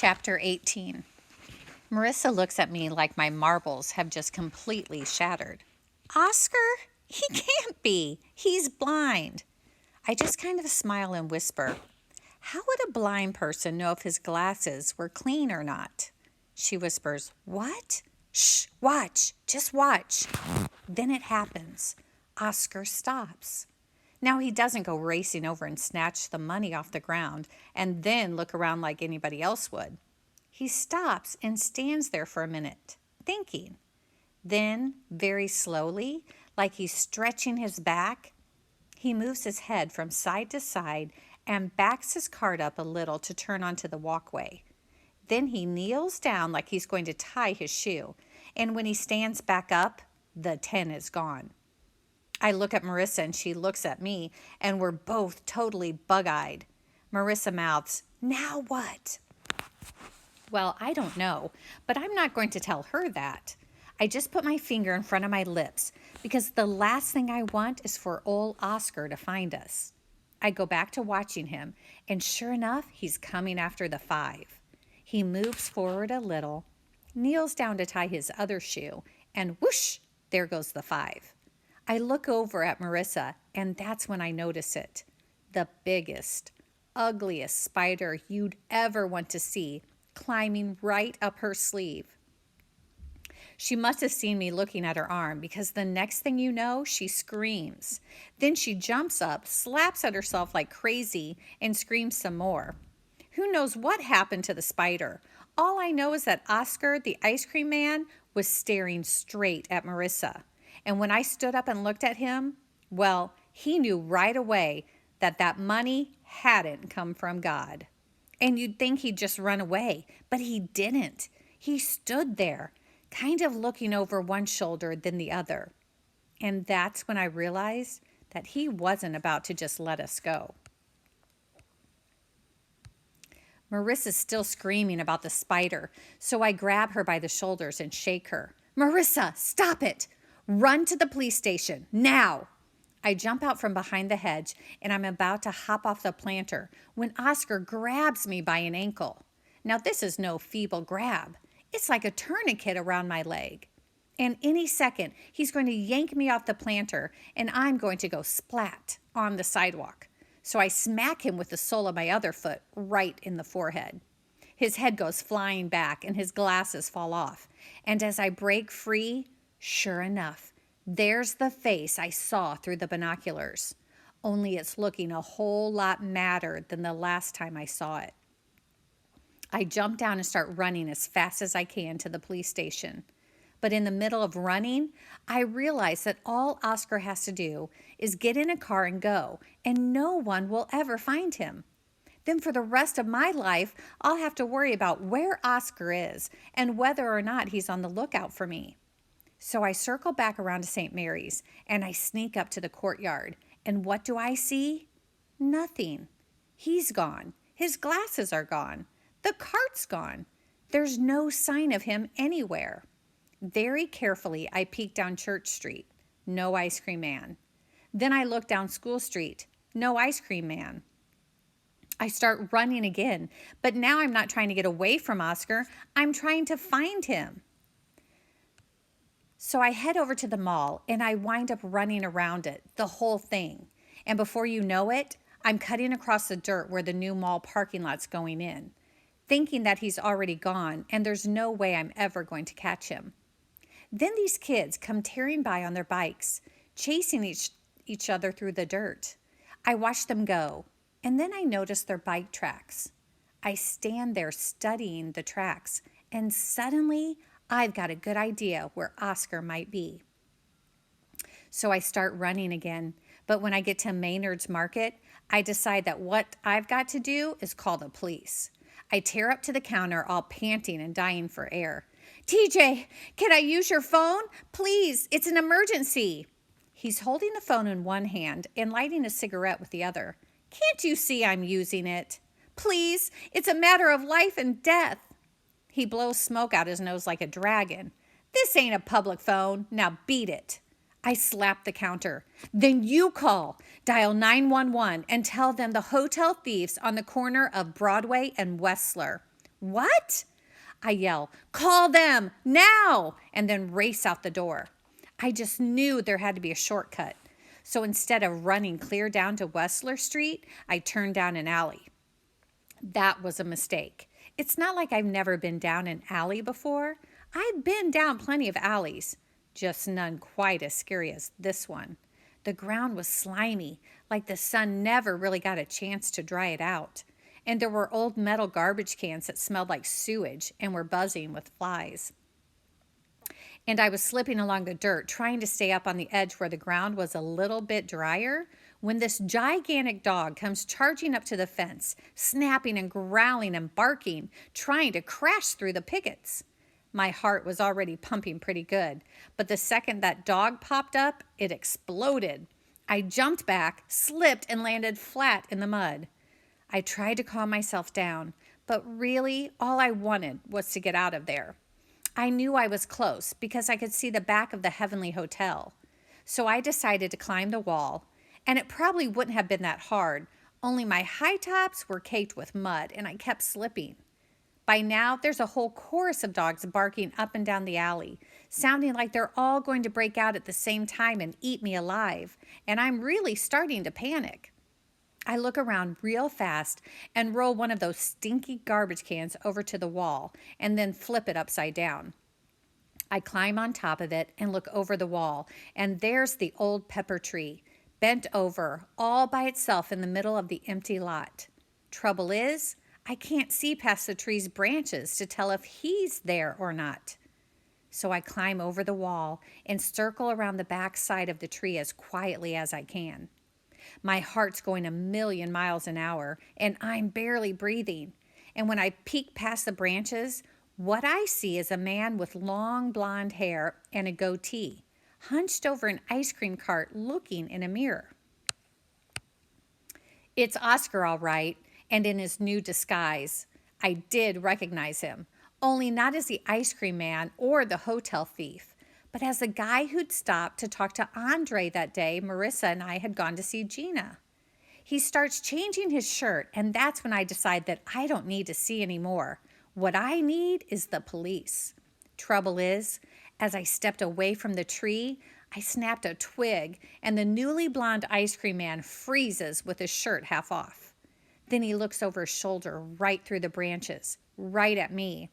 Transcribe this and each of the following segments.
Chapter 18. Marissa looks at me like my marbles have just completely shattered. Oscar? He can't be. He's blind. I just kind of smile and whisper, how would a blind person know if his glasses were clean or not? She whispers, what? Shh, watch, just watch. Then it happens. Oscar stops. Now he doesn't go racing over and snatch the money off the ground and then look around like anybody else would. He stops and stands there for a minute, thinking. Then, very slowly, like he's stretching his back, he moves his head from side to side and backs his cart up a little to turn onto the walkway. Then he kneels down like he's going to tie his shoe, and when he stands back up, the 10 is gone. I look at Marissa and she looks at me, and we're both totally bug-eyed. Marissa mouths, now what? Well, I don't know, but I'm not going to tell her that. I just put my finger in front of my lips because the last thing I want is for old Oscar to find us. I go back to watching him, and sure enough, he's coming after the 5. He moves forward a little, kneels down to tie his other shoe, and whoosh, there goes the 5. I look over at Marissa, and that's when I notice it. The biggest, ugliest spider you'd ever want to see, climbing right up her sleeve. She must have seen me looking at her arm because the next thing you know, she screams. Then she jumps up, slaps at herself like crazy, and screams some more. Who knows what happened to the spider? All I know is that Oscar, the ice cream man, was staring straight at Marissa. And when I stood up and looked at him, well, he knew right away that that money hadn't come from God. And you'd think he'd just run away, but he didn't. He stood there, kind of looking over one shoulder then the other. And that's when I realized that he wasn't about to just let us go. Marissa's still screaming about the spider, so I grab her by the shoulders and shake her. Marissa, stop it! Run to the police station, now! I jump out from behind the hedge, and I'm about to hop off the planter when Oscar grabs me by an ankle. Now, this is no feeble grab. It's like a tourniquet around my leg. And any second, he's going to yank me off the planter, and I'm going to go splat on the sidewalk. So I smack him with the sole of my other foot right in the forehead. His head goes flying back, and his glasses fall off. And as I break free, sure enough, there's the face I saw through the binoculars, only it's looking a whole lot madder than the last time I saw it. I jump down and start running as fast as I can to the police station. But in the middle of running, I realize that all Oscar has to do is get in a car and go, and no one will ever find him. Then for the rest of my life, I'll have to worry about where Oscar is and whether or not he's on the lookout for me. So I circle back around to St. Mary's, and I sneak up to the courtyard. And what do I see? Nothing. He's gone. His glasses are gone. The cart's gone. There's no sign of him anywhere. Very carefully, I peek down Church Street. No ice cream man. Then I look down School Street. No ice cream man. I start running again, but now I'm not trying to get away from Oscar. I'm trying to find him. So I head over to the mall, and I wind up running around it, the whole thing. And before you know it, I'm cutting across the dirt where the new mall parking lot's going in, thinking that he's already gone, and there's no way I'm ever going to catch him. Then these kids come tearing by on their bikes, chasing each other through the dirt. I watch them go, and then I notice their bike tracks. I stand there studying the tracks, and suddenly I've got a good idea where Oscar might be. So I start running again, but when I get to Maynard's Market, I decide that what I've got to do is call the police. I tear up to the counter, all panting and dying for air. TJ, can I use your phone? Please, it's an emergency. He's holding the phone in one hand and lighting a cigarette with the other. Can't you see I'm using it? Please, it's a matter of life and death. He blows smoke out his nose like a dragon. This ain't a public phone. Now beat it. I slap the counter. Then you call. Dial 911 and tell them the hotel thieves on the corner of Broadway and Westler. What? I yell, call them now, and then race out the door. I just knew there had to be a shortcut. So instead of running clear down to Wessler Street, I turned down an alley. That was a mistake. It's not like I've never been down an alley before. I've been down plenty of alleys, just none quite as scary as this one. The ground was slimy, like the sun never really got a chance to dry it out. And there were old metal garbage cans that smelled like sewage and were buzzing with flies. And I was slipping along the dirt, trying to stay up on the edge where the ground was a little bit drier, when this gigantic dog comes charging up to the fence, snapping and growling and barking, trying to crash through the pickets. My heart was already pumping pretty good, but the second that dog popped up, it exploded. I jumped back, slipped, and landed flat in the mud. I tried to calm myself down, but really all I wanted was to get out of there. I knew I was close because I could see the back of the Heavenly Hotel. So I decided to climb the wall, and it probably wouldn't have been that hard, only my high tops were caked with mud and I kept slipping. By now, there's a whole chorus of dogs barking up and down the alley, sounding like they're all going to break out at the same time and eat me alive, and I'm really starting to panic. I look around real fast and roll one of those stinky garbage cans over to the wall and then flip it upside down. I climb on top of it and look over the wall, and there's the old pepper tree, bent over all by itself in the middle of the empty lot. Trouble is, I can't see past the tree's branches to tell if he's there or not. So I climb over the wall and circle around the back side of the tree as quietly as I can. My heart's going a million miles an hour, and I'm barely breathing. And when I peek past the branches, what I see is a man with long blonde hair and a goatee, hunched over an ice cream cart looking in a mirror. It's Oscar, all right, and in his new disguise. I did recognize him, only not as the ice cream man or the hotel thief, but as the guy who'd stopped to talk to Andre that day Marissa and I had gone to see Gina. He starts changing his shirt, and that's when I decide that I don't need to see anymore. What I need is the police. Trouble is, as I stepped away from the tree, I snapped a twig, and the newly blonde ice cream man freezes with his shirt half off. Then he looks over his shoulder right through the branches, right at me.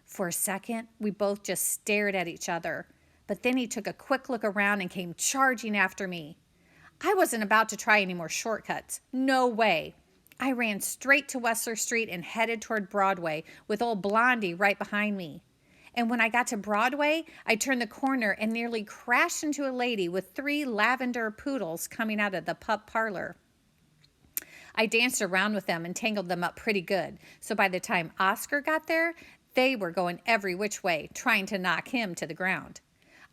For a second, we both just stared at each other, but then he took a quick look around and came charging after me. I wasn't about to try any more shortcuts. No way. I ran straight to Wessler Street and headed toward Broadway with old Blondie right behind me. And when I got to Broadway, I turned the corner and nearly crashed into a lady with 3 lavender poodles coming out of the pup parlor. I danced around with them and tangled them up pretty good, so by the time Oscar got there, they were going every which way, trying to knock him to the ground.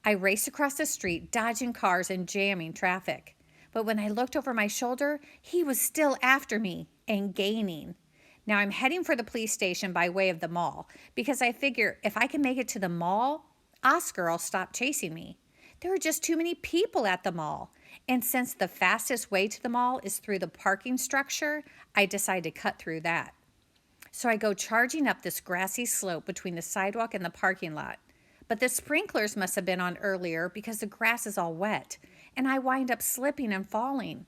I raced across the street, dodging cars and jamming traffic. But when I looked over my shoulder, he was still after me and gaining. Now I'm heading for the police station by way of the mall, because I figure if I can make it to the mall, Oscar will stop chasing me. There are just too many people at the mall. And since the fastest way to the mall is through the parking structure, I decide to cut through that. So I go charging up this grassy slope between the sidewalk and the parking lot. But the sprinklers must have been on earlier because the grass is all wet, and I wind up slipping and falling.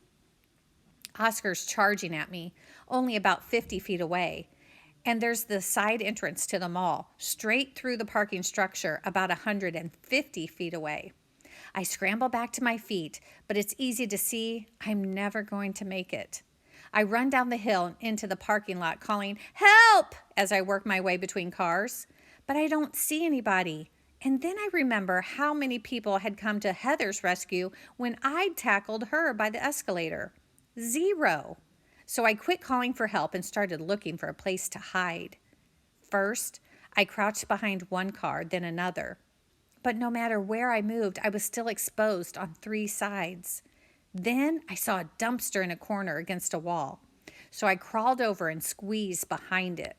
Oscar's charging at me, only about 50 feet away. And there's the side entrance to the mall, straight through the parking structure, about 150 feet away. I scramble back to my feet, but it's easy to see I'm never going to make it. I run down the hill and into the parking lot calling, "Help!" as I work my way between cars. But I don't see anybody. And then I remember how many people had come to Heather's rescue when I'd tackled her by the escalator. 0. So I quit calling for help and started looking for a place to hide. First, I crouched behind one car, then another. But no matter where I moved, I was still exposed on 3 sides. Then I saw a dumpster in a corner against a wall. So I crawled over and squeezed behind it.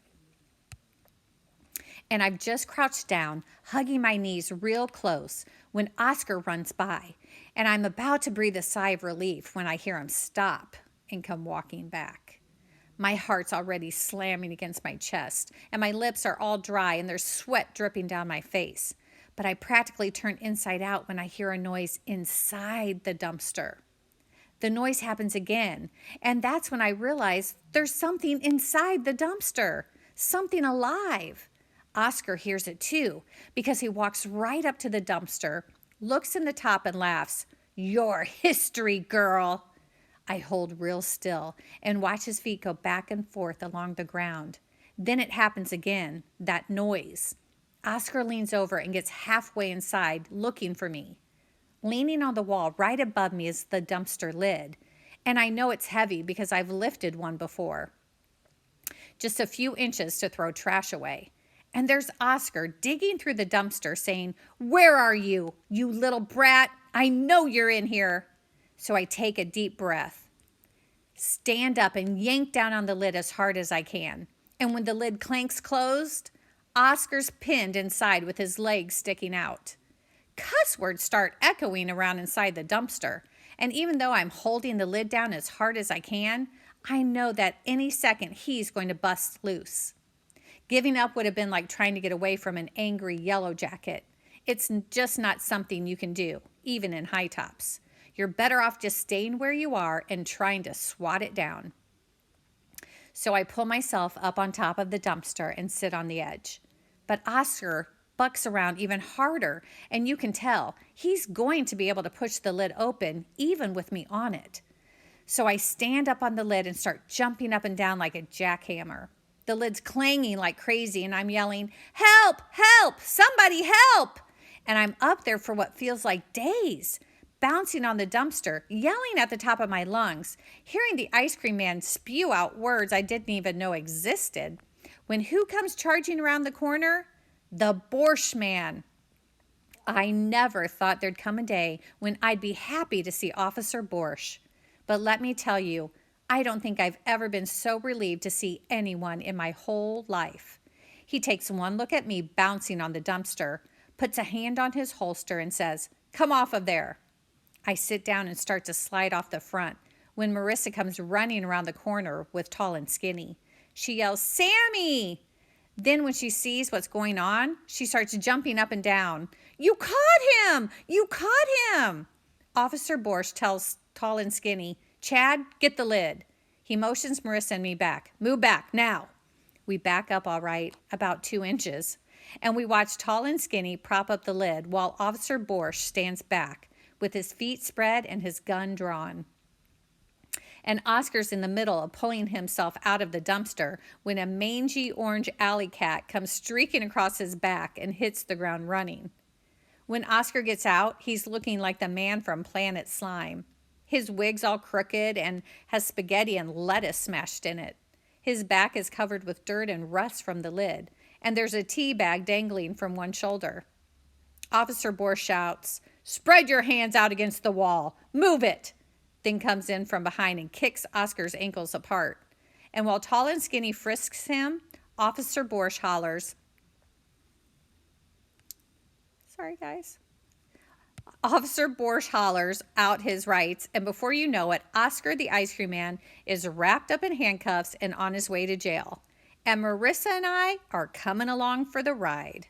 And I've just crouched down, hugging my knees real close, when Oscar runs by. And I'm about to breathe a sigh of relief when I hear him stop and come walking back. My heart's already slamming against my chest, and my lips are all dry and there's sweat dripping down my face. But I practically turn inside out when I hear a noise inside the dumpster. The noise happens again, and that's when I realize there's something inside the dumpster, something alive. Oscar hears it too, because he walks right up to the dumpster, looks in the top and laughs. "Your history, girl." I hold real still and watch his feet go back and forth along the ground. Then it happens again, that noise. Oscar leans over and gets halfway inside, looking for me. Leaning on the wall right above me is the dumpster lid, and I know it's heavy because I've lifted one before. Just a few inches to throw trash away. And there's Oscar digging through the dumpster saying, "Where are you, you little brat? I know you're in here." So I take a deep breath, stand up and yank down on the lid as hard as I can. And when the lid clanks closed, Oscar's pinned inside with his legs sticking out. Cuss words start echoing around inside the dumpster. And even though I'm holding the lid down as hard as I can, I know that any second he's going to bust loose. Giving up would have been like trying to get away from an angry yellow jacket. It's just not something you can do, even in high tops. You're better off just staying where you are and trying to swat it down. So I pull myself up on top of the dumpster and sit on the edge. But Oscar bucks around even harder, and you can tell he's going to be able to push the lid open even with me on it. So I stand up on the lid and start jumping up and down like a jackhammer. The lid's clanging like crazy, and I'm yelling, "Help! Help! Somebody help!" And I'm up there for what feels like days, bouncing on the dumpster, yelling at the top of my lungs, hearing the ice cream man spew out words I didn't even know existed. When who comes charging around the corner? The Borscht Man. I never thought there'd come a day when I'd be happy to see Officer Borscht. But let me tell you, I don't think I've ever been so relieved to see anyone in my whole life. He takes one look at me bouncing on the dumpster, puts a hand on his holster and says, "Come off of there." I sit down and start to slide off the front when Marissa comes running around the corner with Tall and Skinny. She yells, "Sammy!" Then when she sees what's going on, she starts jumping up and down. "You caught him! You caught him!" Officer Borscht tells Tall and Skinny, "Chad, get the lid." He motions Marissa and me back. "Move back, now." We back up all right, about 2 inches, and we watch Tall and Skinny prop up the lid while Officer Borscht stands back with his feet spread and his gun drawn. And Oscar's in the middle of pulling himself out of the dumpster when a mangy orange alley cat comes streaking across his back and hits the ground running. When Oscar gets out, he's looking like the man from Planet Slime. His wig's all crooked and has spaghetti and lettuce smashed in it. His back is covered with dirt and rust from the lid, and there's a tea bag dangling from one shoulder. Officer Borscht shouts, "Spread your hands out against the wall. Move it!" Then comes in from behind and kicks Oscar's ankles apart. And while Tall and Skinny frisks him, Officer Borscht hollers, sorry guys. Officer Borscht hollers out his rights, and before you know it, Oscar the ice cream man is wrapped up in handcuffs and on his way to jail. And Marissa and I are coming along for the ride.